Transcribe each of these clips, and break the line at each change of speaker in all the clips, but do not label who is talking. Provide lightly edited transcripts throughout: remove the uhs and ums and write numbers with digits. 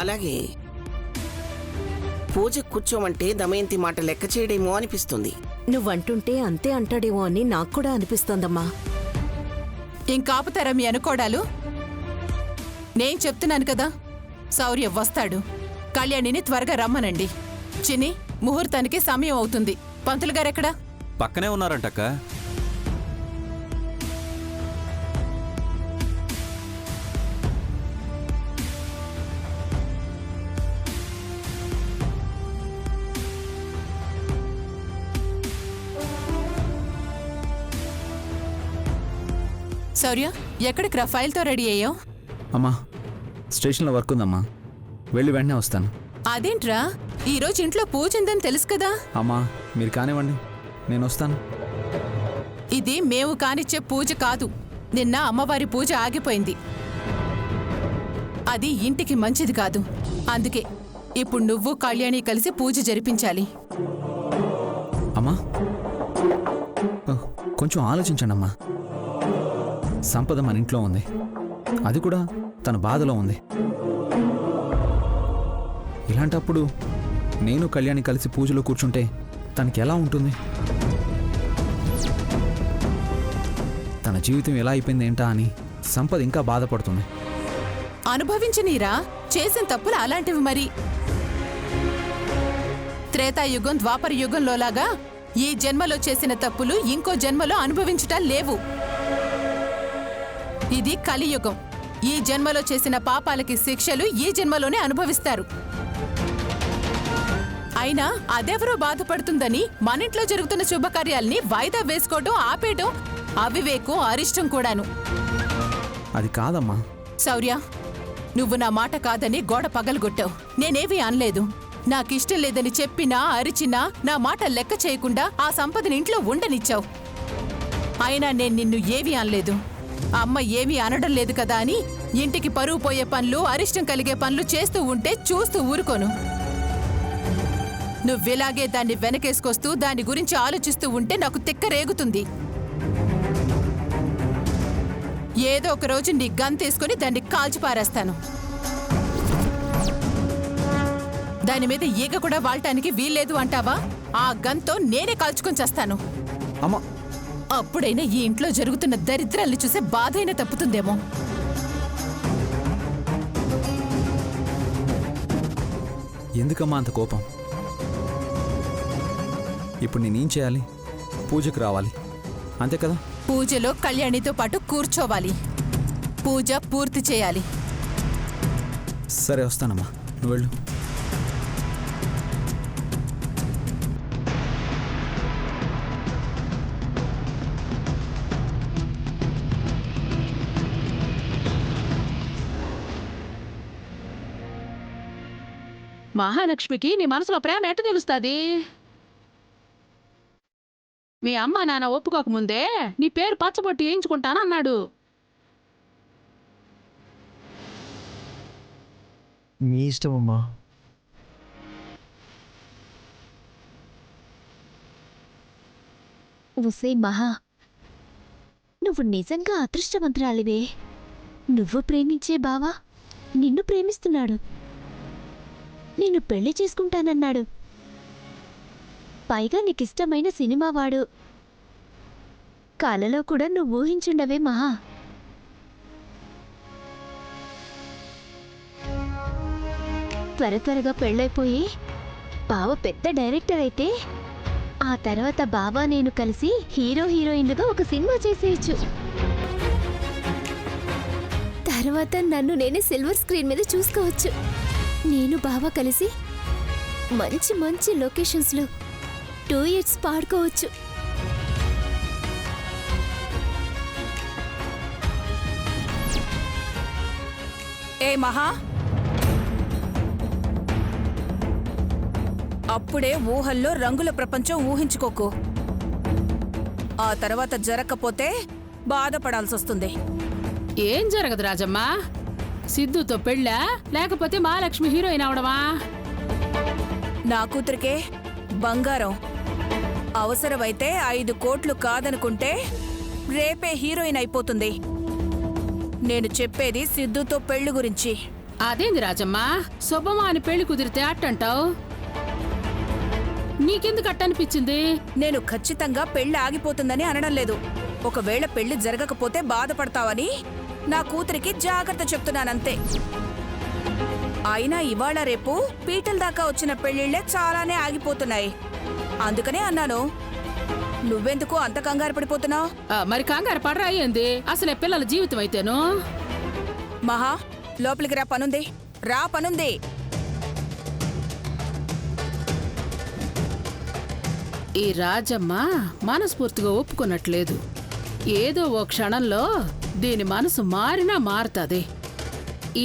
అలాగే పూజ కూర్చోమంటే దమయంతి మాట లెక్క చేయడేమో అనిపిస్తుంది.
నువ్వంటుంటే అంతే అంటాడేమో అని నాకు కూడా అనిపిస్తోందమ్మా.
ఇంకాపుతారా మీ అనుకోడాలు? నేను చెప్తున్నాను కదా, శౌర్య వస్తాడు. కళ్యాణిని త్వరగా రమ్మనండి. చిన్ని, ముహూర్తానికి సమయం అవుతుంది. పంతులు గారెక్కడా?
పక్కనే ఉన్నారంటక్క.
శౌర్య, ఎక్కడికి రా? ఫైల్తో రెడీ అయ్యావు?
అమ్మా, స్టేషన్లో వర్క్ ఉందమ్మా, వెళ్ళి వెంటనే వస్తాను.
అదేంట్రా, ఈరోజు ఇంట్లో పూజ ఉందని తెలుసు కదా?
అమ్మా, మీరు కానివ్వండి, నేను వస్తాను.
ఇది మేము కానిచ్చే పూజ కాదు. నిన్న అమ్మవారి పూజ ఆగిపోయింది. అది ఇంటికి మంచిది కాదు. అందుకే ఇప్పుడు నువ్వు కళ్యాణి కలిసి పూజ జరిపించాలి.
అమ్మా, కొంచెం ఆలోచించండి అమ్మా. సంపద మన ఇంట్లో ఉంది, అది కూడా తన బాధలో ఉంది. ఇలాంటప్పుడు నేను కళ్యాణి కలిసి పూజలో కూర్చుంటే తనకి ఎలా ఉంటుంది? తన జీవితం ఎలా అయిపోయింది ఏంటా అని సంపద ఇంకా బాధపడుతుంది.
అనుభవించనీరా, చేసిన తప్పులు అలాంటివి. మరి త్రేతాయుగం ద్వాపర యుగంలోలాగా ఈ జన్మలో చేసిన తప్పులు ఇంకో జన్మలో అనుభవించటం లేవు. ఇది కలియుగం. ఈ జన్మలో చేసిన పాపాలకి శిక్షలు ఈ జన్మలోనే అనుభవిస్తారు. అయినా అదెవరో బాధపడుతుందని మనింట్లో జరుగుతున్న శుభకార్యాల్ని వాయిదా వేసుకోవడం, ఆపేయడం అవివేకం, అరిష్టం కూడాను.
అది కాదమ్మా.
శౌర్య, నువ్వు నా మాట కాదని గోడ పగలగొట్టావు. నేనేమీ అనలేదు. నాకిష్టం లేదని చెప్పినా అరిచినా నా మాట లెక్క చేయకుండా ఆ సంపదని ఇంట్లో ఉండనిచ్చావు. అయినా నేను నిన్ను ఏమీ అనలేదు. అమ్మ ఏమీ అనడం లేదు కదా అని ఇంటికి పరువు పోయే పనులు, అరిష్టం కలిగే పనులు చేస్తూ ఉంటే చూస్తూ ఊరుకోను. నువ్విలాగే దాన్ని వెనకేసుకొస్తూ దాని గురించి ఆలోచిస్తూ ఉంటే నాకు తిక్క రేగుతుంది. ఏదో ఒక రోజు నీ గన్ తీసుకుని దాన్ని కాల్చిపారేస్తాను. దాని మీద ఈగ కూడా వాళ్టానికి వీల్లేదు అంటావా? ఆ గన్తో నేనే కాల్చుకొని చేస్తాను.
అమ్మా,
అప్పుడైనా ఈ ఇంట్లో జరుగుతున్న దరిద్రాల్ని చూసే బాధైనా తప్పుతుందేమో.
ఎందుకమ్మా అంత కోపం? ఇప్పుడు నేనేం చేయాలి? పూజకు రావాలి, అంతే కదా?
పూజలో కళ్యాణితో పాటు కూర్చోవాలి. పూజ పూర్తి చేయాలి.
సరే, వస్తానమ్మా, నువ్వు వెళ్ళు.
మహాలక్ష్మికి నీ మనసులో ప్రేమ ఎట్ట తెలుస్తుంది? మీ అమ్మ నాన్న ఒప్పుకోకముందే నీ పేరు పచ్చబొట్టు వేయించుకుంటానన్నాడు.
మీ ఇష్టమమ్మా.
ఒసే మహా, నువ్వు నిజంగా అదృష్టవంతురాలివే. నువ్వు ప్రేమించే బావా నిన్ను ప్రేమిస్తున్నాడు, నిన్ను పెళ్లి చేసుకుంటానన్నాడు. పైగా నీకిష్టమైన సినిమా వాడు. కలలో కూడా నువ్వు ఊహించుండవే మహా. త్వరగా పెళ్ళైపోయి బావ పెద్ద డైరెక్టర్ అయితే ఆ తర్వాత బావ నేను కలిసి హీరో హీరోయిన్లుగా ఒక సినిమా చేసేయచ్చు. తర్వాత నన్ను నేనే సిల్వర్ స్క్రీన్ మీద చూసుకోవచ్చు. నేను బావ కలిసి మంచి మంచి లొకేషన్స్లో డూయెట్స్ పాడుకోవచ్చు.
ఏ మహా, అప్పుడే ఊహల్లో రంగుల ప్రపంచం ఊహించుకోకు. ఆ తర్వాత జరగకపోతే బాధపడాల్సొస్తుంది.
ఏం జరగదు రాజమ్మా. సిద్ధుతో పెళ్ళా, లేకపోతే మహాలక్ష్మి హీరోయిన్ అవడమా?
నా కూతురికే బంగారం. అవసరమైతే 5 కోట్లు కాదనుకుంటే రేపే హీరోయిన్ అయిపోతుంది. నేను చెప్పేది సిద్ధుతో పెళ్లి గురించి.
అదేంది రాజమ్మ, శుభమా అని పెళ్లి కుదిరితే అట్టంటావు? నీకెందుకు అట్టనిపించింది?
నేను ఖచ్చితంగా పెళ్లి ఆగిపోతుందని అనడం లేదు. ఒకవేళ పెళ్లి జరగకపోతే బాధపడతావని నా కూతురికి జాగ్రత్త చెప్తున్నానంతే. అయినా ఇవాళ రేపు పీటల దాకా వచ్చిన పెళ్లిళ్లే చాలానే ఆగిపోతున్నాయి. అందుకనే అన్నాను. నువ్వెందుకు అంత కంగారు పడిపోతున్నావు?
మరి కంగారు పడరా అయ్యింది? అసలే పిల్లల జీవితం అయితేను.
మహా, లోపలికి రా, పనుంది. రా, పనుంది.
ఈ రాజమ్మ మనస్ఫూర్తిగా ఒప్పుకున్నట్లేదు. ఏదో ఓ క్షణంలో దీని మనసు మారినా మారుతుంది.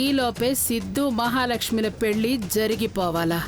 ఈలోపే సిద్ధు మహాలక్ష్మిల పెళ్లి జరిగిపోవాలా?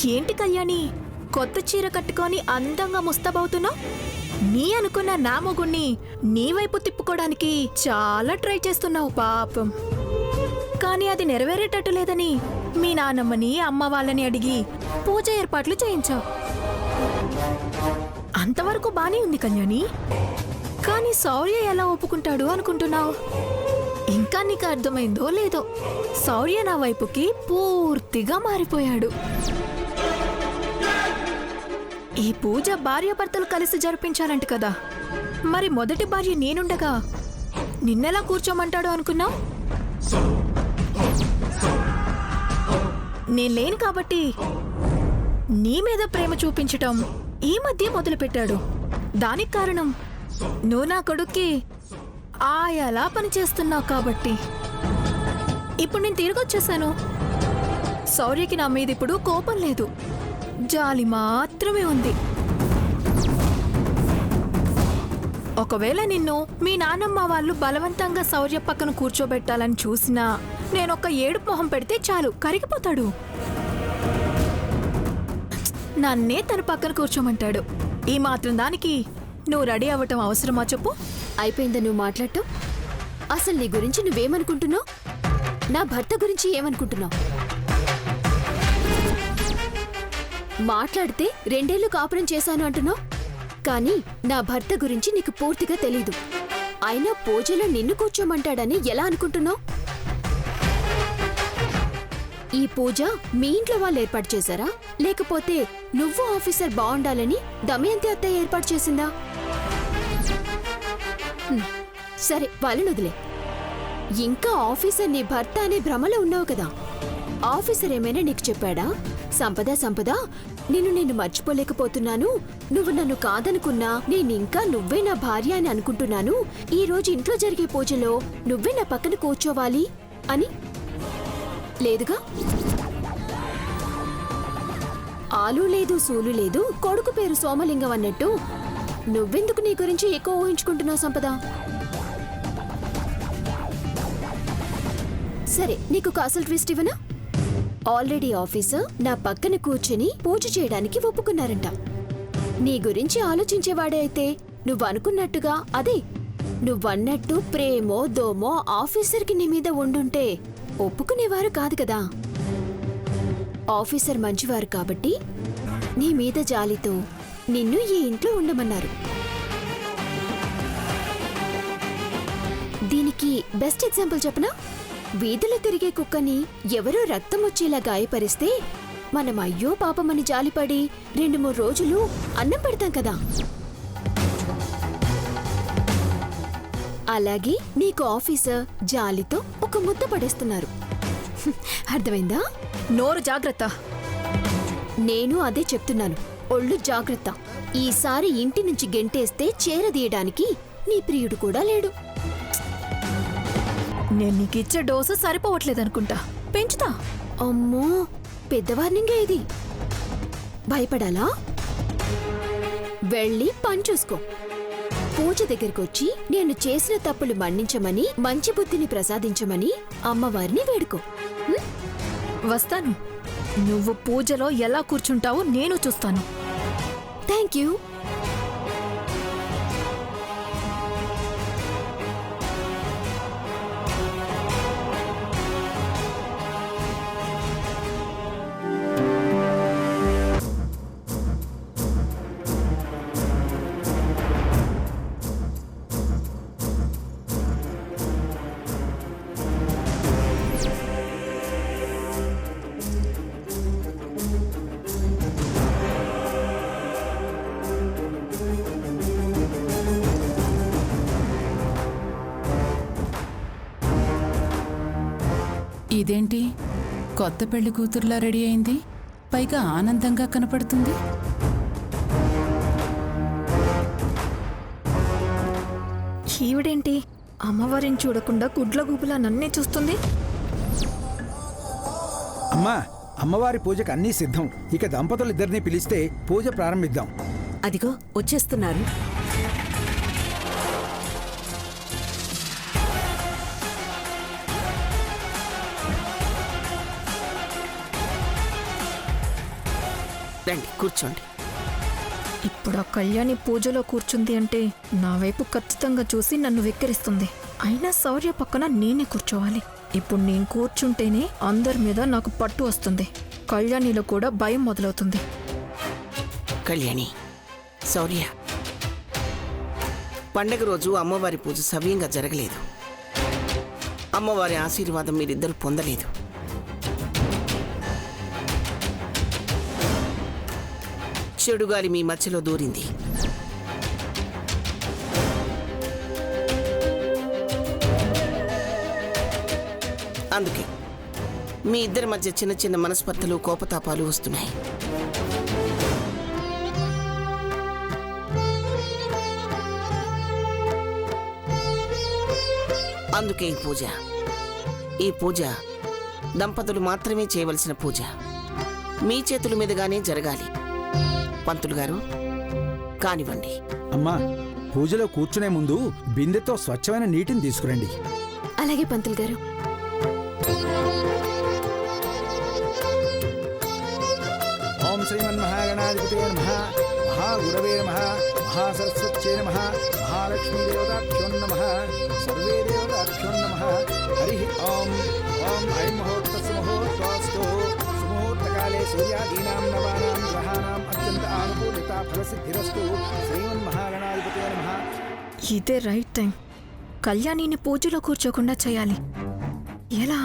ఏంటి కళ్యాణి, కొత్త చీర కట్టుకొని అందంగా ముస్తాబవుతున్నావు? నీ అనుకున్న నా మొగుణ్ణి నీ వైపు తిప్పుకోవడానికి చాలా ట్రై చేస్తున్నావు పాపం. కానీ అది నెరవేరేటట్టు లేదని మీ నాన్నమ్మని అమ్మ వాళ్ళని అడిగి పూజ ఏర్పాట్లు చేయించావు. అంతవరకు బానే ఉంది కళ్యాణి. కానీ శౌర్య ఎలా ఒప్పుకుంటాడు అనుకుంటున్నావు? ఇంకా నీకు అర్థమైందో లేదో, శౌర్య నా వైపుకి పూర్తిగా మారిపోయాడు. ఈ పూజ భార్యాభర్తలు కలిసి జరిపించాలంట కదా. మరి మొదటి భార్య నేనుండగా నిన్నెలా కూర్చోమంటాడు అనుకున్నావు? నేను లేను కాబట్టి నీ మీద ప్రేమ చూపించటం ఈ మధ్య మొదలుపెట్టాడు. దానికి కారణం నువ్వు నా కొడుక్కి ఆయలా పనిచేస్తున్నావు కాబట్టి. ఇప్పుడు నేను తిరిగొచ్చేసాను. శౌర్యకి నా మీద ఇప్పుడు కోపం లేదు, జాలి మాత్రమే ఉంది. ఒకవేళ నిన్ను మీ నాన్నమ్మ వాళ్ళు బలవంతంగా శౌర్య పక్కన కూర్చోబెట్టాలని చూసినా నేనొక్క ఏడుపు మొహం పెడితే చాలు, కరిగిపోతాడు. నన్నే తన పక్కన కూర్చోమంటాడు. ఈ మాత్రం దానికి నువ్వు రెడీ అవ్వటం అవసరమా చెప్పు?
అయిపోయిందా నువ్వు మాట్లాడటం? అసలు నీ గురించి నువ్వేమనుకుంటున్నావు? నా భర్త గురించి ఏమనుకుంటున్నావు? మాట్లాడితే 2 ఏళ్లు కాపురం చేశాను అంటున్నావు, కానీ నా భర్త గురించి నీకు పూర్తిగా తెలీదు. అయినా పూజలో నిన్ను కూర్చోమంటాడని ఎలా అనుకుంటున్నావు? ఈ పూజ మీ ఇంట్లో వాళ్ళు ఏర్పాటు చేశారా, లేకపోతే నువ్వు ఆఫీసర్ బాగుండాలని దమయంతి అత్తయ్య ఏర్పాటు చేసిందా? సరే, వాళ్ళని వదిలే. ఇంకా ఆఫీసర్ నీ భర్త అనే భ్రమలో ఉన్నావు కదా. ఆఫీసర్ ఏమైనా నీకు చెప్పాడా? సంపద నిన్ను మర్చిపోలేకపోతున్నాను, నువ్వు నన్ను కాదనుకున్నా నేనింకా నువ్వే నా భార్య అని అనుకుంటున్నాను, ఈ రోజు ఇంట్లో జరిగే పూజలో నువ్వే నా పక్కన కూర్చోవాలి అని లేదుగా. ఆలు లేదు సూలు లేదు, కొడుకు పేరు సోమలింగం అన్నట్టు నువ్వెందుకు నీ గురించి ఎక్కువ ఊహించుకుంటున్నావు సంపద? సరే, నీకు కాసల్ ట్విస్ట్ ఇవ్వనా? ఆల్రెడీ ఆఫీసర్ నా పక్కన కూర్చుని పూజ చేయడానికి ఒప్పుకున్నారంట. నీ గురించి ఆలోచించేవాడే అయితే నువ్వు అనుకున్నట్టుగా అదే నువ్వన్నట్టు ప్రేమో దోమో ఆఫీసర్కి నీ మీద ఉండుంటే ఒప్పుకునేవారు కాదు కదా. ఆఫీసర్ మంచివారు కాబట్టి నీ మీద జాలితో నిన్ను ఈ ఇంట్లో ఉండమన్నారు. దీనికి బెస్ట్ ఎగ్జాంపుల్ చెప్పనా? వీధిలో తిరిగే కుక్కని ఎవరో రక్తం వచ్చేలా గాయపరిస్తే మనం అయ్యో పాపమని జాలిపడి 2-3 రోజులు అన్నం పెడతాం కదా. అలాగే నీకు ఆఫీసర్ జాలితో ఒక ముద్ద పడేస్తున్నారు. అర్థమైందా?
నోరు జాగ్రత్త.
నేను అదే చెప్తున్నాను, ఒళ్ళు జాగ్రత్త. ఈసారి ఇంటి నుంచి గెంటేస్తే చేరదీయడానికి నీ ప్రియుడు కూడా లేడు.
నేను నీకిచ్చే డోసు సరిపోవట్లేదనుకుంటా, పెంచుతా.
అమ్మో, పెద్ద వార్నింగే ఇది. భయపడాలా? వెళ్ళి పని చూసుకో. పూజ దగ్గరికి వచ్చి నేను చేసిన తప్పులు మన్నించమని మంచి బుద్ధిని ప్రసాదించమని అమ్మవారిని వేడుకో.
వస్తాను. నువ్వు పూజలో ఎలా కూర్చుంటావో నేను చూస్తాను.
Thank you.
ఇదేంటి కొత్త పెళ్లి కూతురులా రెడీ అయింది, పైగా ఆనందంగా కనపడుతుంది.
ఈవిడేంటి అమ్మవారిని చూడకుండా గుడ్ల గుబులా నన్నే చూస్తుంది?
అమ్మా, అమ్మవారి పూజకు అన్నీ సిద్ధం. ఇక దంపతులిద్దరినీ పిలిస్తే పూజ ప్రారంభిద్దాం.
అదిగో వచ్చేస్తున్నారు.
రండి కూర్చోండి.
ఇప్పుడు ఆ కళ్యాణి పూజలో కూర్చుంది అంటే నా వైపు ఖచ్చితంగా చూసి నన్ను వెక్కిరిస్తుంది. అయినా శౌర్య పక్కన నేనే కూర్చోవాలి. ఇప్పుడు నేను కూర్చుంటేనే అందరి మీద నాకు పట్టు వస్తుంది. కళ్యాణిలో కూడా భయం మొదలవుతుంది.
కళ్యాణి, శౌర్య, పండగ రోజు అమ్మవారి పూజ సవ్యంగా జరగలేదు. అమ్మవారి ఆశీర్వాదం మీరిద్దరూ పొందలేదు. చెడుగాలి మీ మధ్యలో దూరింది. అందుకే మీ ఇద్దరి మధ్య చిన్న చిన్న మనస్పర్ధలు, కోపతాపాలు వస్తున్నాయి. అందుకే ఈ పూజ దంపతులు మాత్రమే చేయవలసిన పూజ. మీ చేతుల మీదుగానే జరగాలి. పంతులు గారు, కానివ్వండి.
అమ్మా, పూజలో కూర్చునే ముందు బిందెతో స్వచ్ఛమైన నీటిని తీసుకురండి.
అలాగే పంతులు గారు.
ఓం శ్రీమన్మహాగణాధిపతే నమః, మహాగురవే నమః, మహాసరస్వత్యై నమః, మహాలక్ష్మీదేవతాభ్యో నమః, సర్వే దేవతాభ్యో నమః. హరి ఓం. ఓం ఐం ముహూర్తస్సు ముహూర్తోऽस्तु. సుముహూర్తకాలే సూర్యాదీనాం నవానాం గ్రహాణాం అత్యంత ఆనుకూలితా ఫలసిద్ధిరస్తు. శ్రీమన్మహాగణాధిపతే నమః.
ఇదే రైట్ టైం. కళ్యాణిని పూజలో కూర్చోకుండా చేయాలి. ఎలా?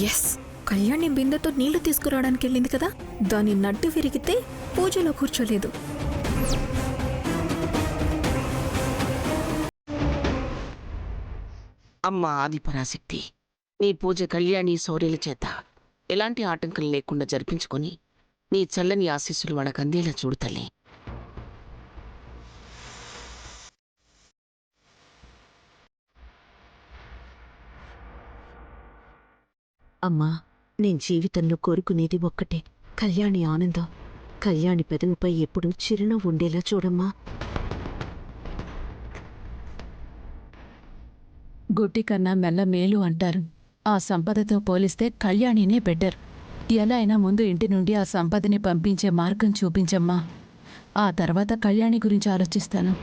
ఎస్, కళ్యాణి బిందెతో నీళ్లు తీసుకురావడానికి వెళ్ళింది కదా, దాని నడ్డు విరిగితే పూజలో కూర్చోలేదు.
అమ్మ ఆదిపరాశక్తి, నీ పూజ కళ్యాణి శౌర్యుల చేత ఎలాంటి ఆటంకం లేకుండా జరిపించుకొని నీ చల్లని ఆశీస్సులు మనకు అందేలా చూడు తల్లి.
అమ్మా, నేను జీవితంలో కోరుకునేది ఒక్కటే, కళ్యాణి ఆనందం. కళ్యాణి పెదవిపై ఎప్పుడూ చిరునవ్వు ఉండేలా చూడమ్మా.
గుడ్డి కన్నా మెల్ల మేలు అంటారు. ఆ సంపదతో పోలిస్తే కళ్యాణినే బెటర్. ఎలా అయినా ముందు ఇంటి నుండి ఆ సంపదని పంపించే మార్గం చూపించమ్మా. ఆ తర్వాత కళ్యాణి గురించి ఆలోచిస్తాను.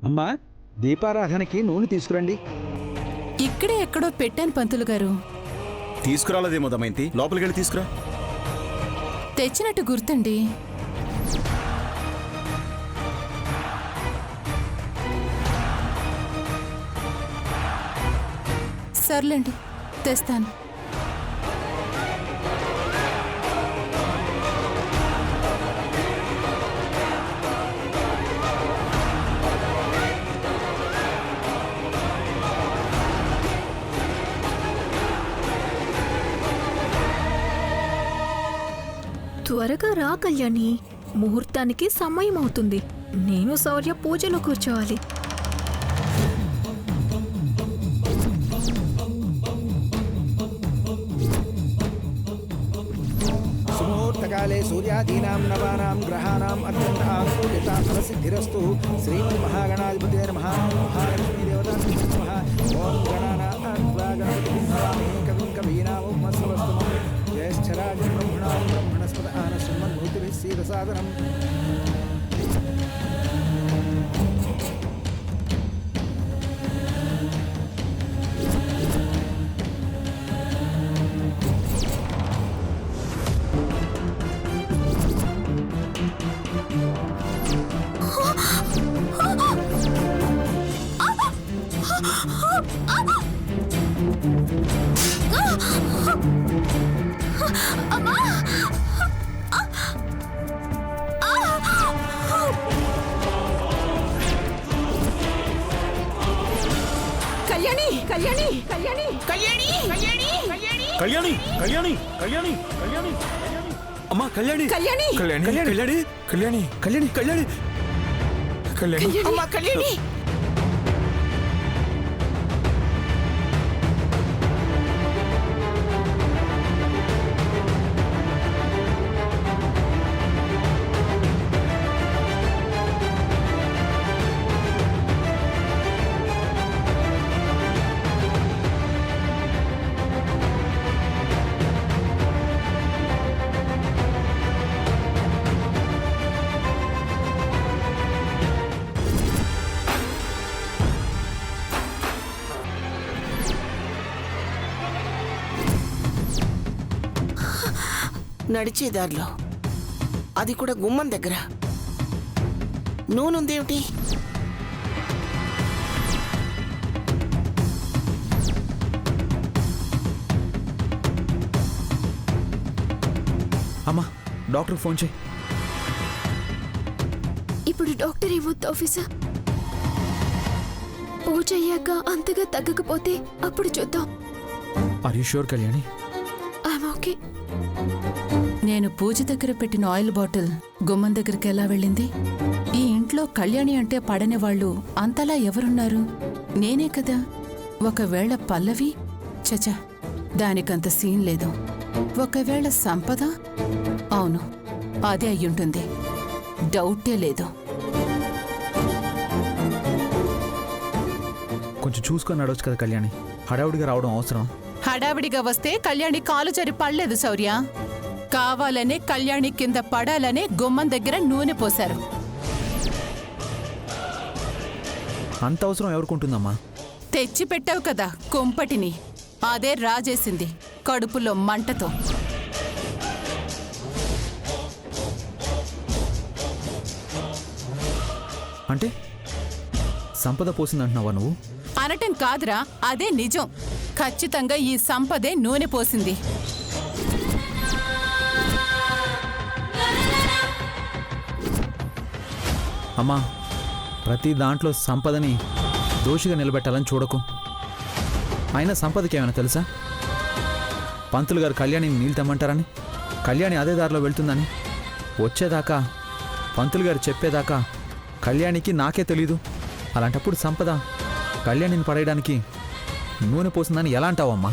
అమ్మా, దీపారాధనకి నూనె తీసుకురండి.
ఇక్కడే ఎక్కడో పెట్టాను పంతులు గారు.
తీసుకురాలేదేమో దమయంతి, లోపలికి వెళ్ళి తీసుకురా.
తెచ్చినట్టు గుర్తండి. సర్లేండి, తెస్తాను.
త్వరగా రా కళ్యాణి, ముహూర్తానికి సమయం అవుతుంది. నేను శౌర్య పూజలో కూర్చోవాలి.
సుముహూర్తకాలే సూర్యాదీనాం నవానాం గ్రహాణాం అత్యంతాం ఫలసిద్ధిరస్తు. శ్రీమన్మహాగణాధిపతే నమః. మహాలక్ష్మీదేవతాభ్యో నమః. ఓం గణానాన్వా గణపతిం భవామహే కవిం కవీనాముపమస్రవస్తమం. జ్యేష్ఠరాజం బ్రహ్మణాం బ్రహ్మణస్పత ఆనశృణ్వన్నోతిభిः సీదసాదనం.
కళ్యాణి కళ్యాణి కళ్యాణి కళ్యాణి కళ్యాణి కళ్యాణి
కళ్యాణి కళ్యాణి కళ్యాణి అమ్మా, కళ్యాణి
కళ్యాణి
కళ్యాణి కళ్యాణి కళ్యాణి కళ్యాణి కళ్యాణి కళ్యాణి
అమ్మా కళ్యాణి, నడిచేదారిలో, అది కూడా గుమ్మం దగ్గర నూనెందేమిటి?
అమ్మా, డాక్టర్కి ఫోన్ చేయి.
ఇప్పుడు డాక్టర్ ఏమొద్దు ఆఫీసర్. పూజ అయ్యాక అంతగా తగ్గకపోతే అప్పుడు చూద్దాం.
Are you sure Kalyani?
I'm okay.
నేను పూజ దగ్గర పెట్టిన ఆయిల్ బాటిల్ గుమ్మం దగ్గరికి ఎలా వెళ్ళింది? ఈ ఇంట్లో కళ్యాణి అంటే పడని వాళ్ళు అంతలా ఎవరున్నారు? నేనే కదా. ఒకవేళ పల్లవి? చచ, దానికంత సీన్ లేదు. ఒకవేళ సంపద? అవును, అదే అయ్యుంటుంది. డౌటే లేదు.
కొంచెం చూసుకొని నడవచ్చు కదా కళ్యాణి, హడావుడిగా రావడం అవసరం?
హడావిడిగా వస్తే కళ్యాణి కాలు జరి పడలేదు శౌర్య. కావాలనే కళ్యాణి కింద పడాలనే గుమ్మం దగ్గర నూనె పోశారు.
అంత అవసరం ఎవరికుంటుందమ్మా?
తెచ్చి పెట్టావు కదా కుంపటిని, అదే రాజేసింది కడుపులో మంటతో.
అంటే సంపద పోసిందంటున్నావా నువ్వు?
అనటం కాదురా, అదే నిజం. ఖచ్చితంగా ఈ సంపదే నూనె పోసింది.
అమ్మా, ప్రతి దాంట్లో సంపదని దోషిగా నిలబెట్టాలని చూడకు. అయినా సంపదకి ఏమైనా తెలుసా? పంతులు గారు కళ్యాణిని నీళ్ళు తెమ్మంటారని, కళ్యాణి అదే దారిలో వెళ్తుందని, వచ్చేదాకా పంతులు గారు చెప్పేదాకా కళ్యాణికి నాకే తెలీదు. అలాంటప్పుడు సంపద కళ్యాణిని పడేయడానికి నూనె పోసిందని ఎలా అంటావమ్మా?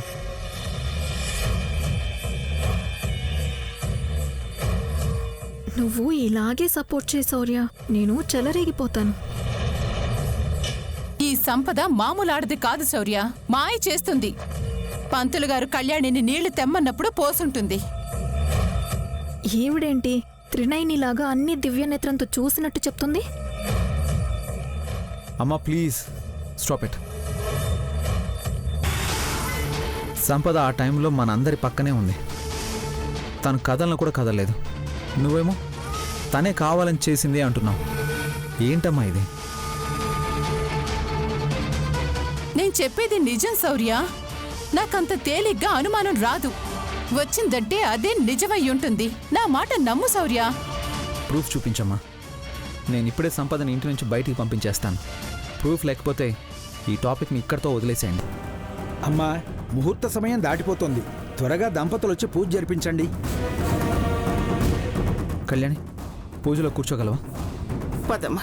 నువ్వు ఇలాగే సపోర్ట్ చేయి శౌర్య, నేను చెలరేగిపోతాను.
ఈ సంపద మామూలాడది కాదు శౌర్య, మాయ చేస్తుంది. పంతులు గారు కళ్యాణిని నీళ్లు తెమ్మన్నప్పుడు పోసుంటుంది.
ఈవిడేంటి త్రినయనిలాగా అన్ని దివ్యనేత్రంతో చూసినట్టు చెప్తుంది?
అమ్మా ప్లీజ్ స్టాప్ ఇట్. సంపద ఆ టైంలో మనందరి పక్కనే ఉంది. తను కదలను కూడా కదలలేదు. నువ్వేమో తనే కావాలని చేసింది అంటున్నావు. ఏంటమ్మా ఇది?
నేను చెప్పేది నిజం శౌర్య. నాకంత తేలిగ్గా అనుమానం రాదు. వచ్చిందంటే అదే నిజమై ఉంటుంది. నా మాట నమ్ము శౌర్య.
ప్రూఫ్ చూపించమ్మా. నేను ఇప్పుడే సంపదని ఇంటి నుంచి బయటికి పంపించేస్తాను. ప్రూఫ్ లేకపోతే ఈ టాపిక్ని ఇక్కడితో వదిలేసేయండి.
అమ్మా, ముహూర్త సమయం దాటిపోతుంది. త్వరగా దంపతులు వచ్చి పూజ జరిపించండి.
కళ్యాణి, పూజలో కూర్చోగలవా?
పదమ్మా.